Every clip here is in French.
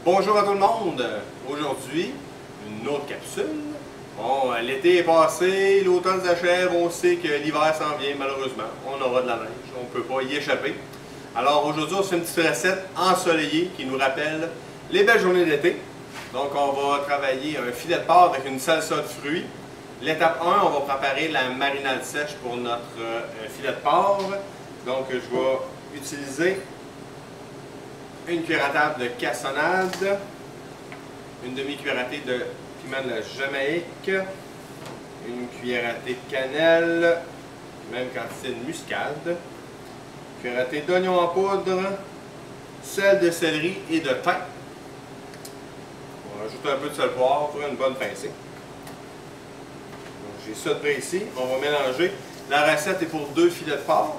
Bonjour à tout le monde! Aujourd'hui, une autre capsule. Bon, l'été est passé, l'automne s'achève, on sait que l'hiver s'en vient malheureusement. On aura de la neige, on ne peut pas y échapper. Alors aujourd'hui, on se fait une petite recette ensoleillée qui nous rappelle les belles journées d'été. Donc on va travailler un filet de porc avec une salsa de fruits. L'étape 1, on va préparer la marinade sèche pour notre filet de porc. Donc je vais utiliser une cuillère à table de cassonade, une demi-cuillère à thé de piment de la Jamaïque, une cuillère à thé de cannelle, même quantité de muscade, cuillère à thé d'oignon en poudre, sel de céleri et de thym. On rajoute un peu de sel poivre pour une bonne pincée. J'ai ça de près ici. On va mélanger. La recette est pour 2 filets de porc.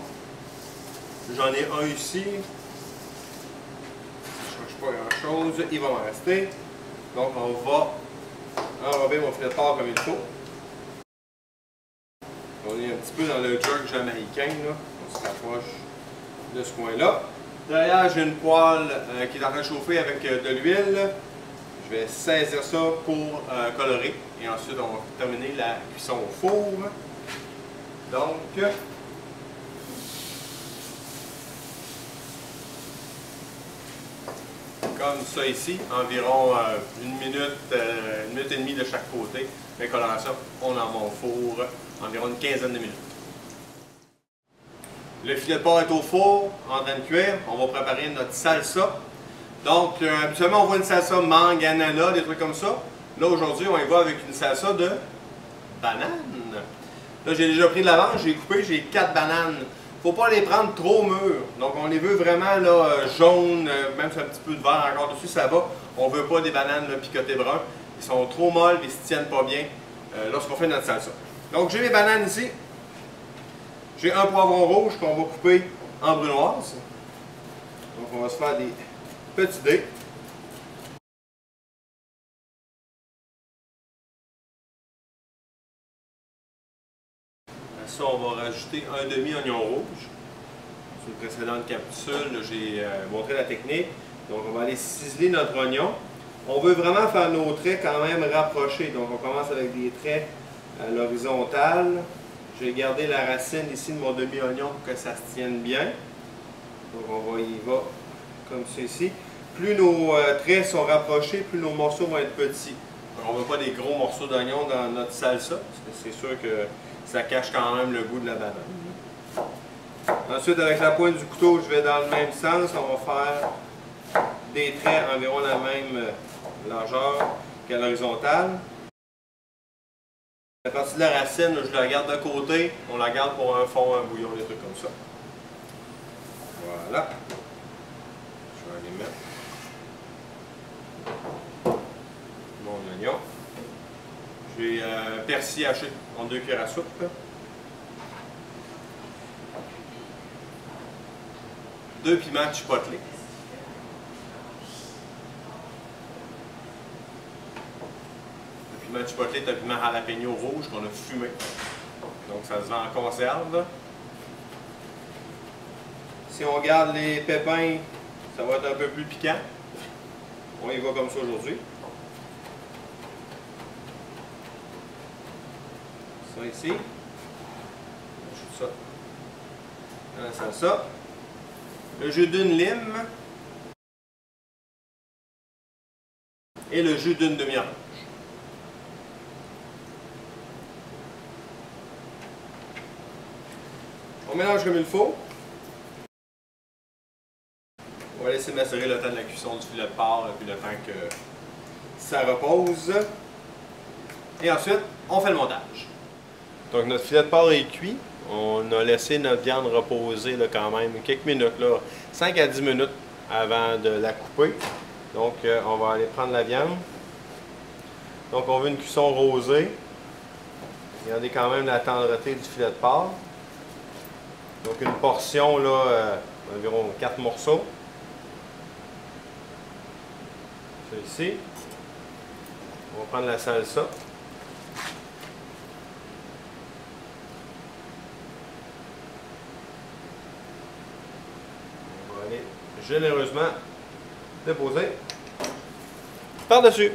J'en ai un ici. Pas grand chose, il va m'en rester. Donc on va enrober mon filet de porc comme il faut. On est un petit peu dans le jerk jamaïcain, là. On se rapproche de ce coin-là. Derrière, j'ai une poêle qui est en train de chauffer avec de l'huile. Je vais saisir ça pour colorer. Et ensuite, on va terminer la cuisson au four. Donc, comme ça ici, environ une minute et demie de chaque côté. Mais coloration, on en va au four environ une quinzaine de minutes. Le filet de porc est au four, en train de cuire. On va préparer notre salsa. Donc, habituellement, on voit une salsa mangue, ananas, des trucs comme ça. Là, aujourd'hui, on y va avec une salsa de banane. Là, j'ai déjà pris de l'avance, j'ai coupé, j'ai 4 bananes. Il ne faut pas les prendre trop mûres. Donc, on les veut vraiment là, jaunes, même si un petit peu de vert encore dessus, ça va. On ne veut pas des bananes là, picotées bruns. Ils sont trop molles et ils ne se tiennent pas bien lorsqu'on fait notre salsa. Donc, j'ai mes bananes ici. J'ai un poivron rouge qu'on va couper en brunoise. Donc, on va se faire des petits dés. À ça, on va rajouter un demi-oignon rouge. Sur une précédente capsule, j'ai montré la technique. Donc, on va aller ciseler notre oignon. On veut vraiment faire nos traits quand même rapprochés. Donc, on commence avec des traits à l'horizontale. Je vais garder la racine ici de mon demi-oignon pour que ça se tienne bien. Donc, on y va comme ceci. Plus nos traits sont rapprochés, plus nos morceaux vont être petits. Donc, on ne veut pas des gros morceaux d'oignon dans notre salsa, parce que c'est sûr que ça cache quand même le goût de la banane. Ensuite, avec la pointe du couteau, je vais dans le même sens. On va faire des traits environ la même largeur qu'à l'horizontale. La partie de la racine, je la garde de côté. On la garde pour un fond, un bouillon, des trucs comme ça. Voilà. Je vais aller mettre mon oignon. J'ai persil haché en 2 cuillères à soupe. Deux piments chipotelés. Le piment chipotelé est un piment jalapeno rouge qu'on a fumé. Donc ça se vend en conserve. Si on garde les pépins, ça va être un peu plus piquant. On y va comme ça aujourd'hui. Ça ici. On ajoute ça dans la salsa. Le jus d'une lime et le jus d'une demi-orange. On mélange comme il faut. On va laisser macérer le temps de la cuisson du filet de porc et puis le temps que ça repose. Et ensuite, on fait le montage. Donc notre filet de porc est cuit. On a laissé notre viande reposer là, quand même quelques minutes, là, 5 à 10 minutes avant de la couper. Donc on va aller prendre la viande. Donc on veut une cuisson rosée. Regardez quand même la tendreté du filet de porc. Donc une portion, là, environ 4 morceaux. Celui-ci. On va prendre la salsa. généreusement déposé. par-dessus.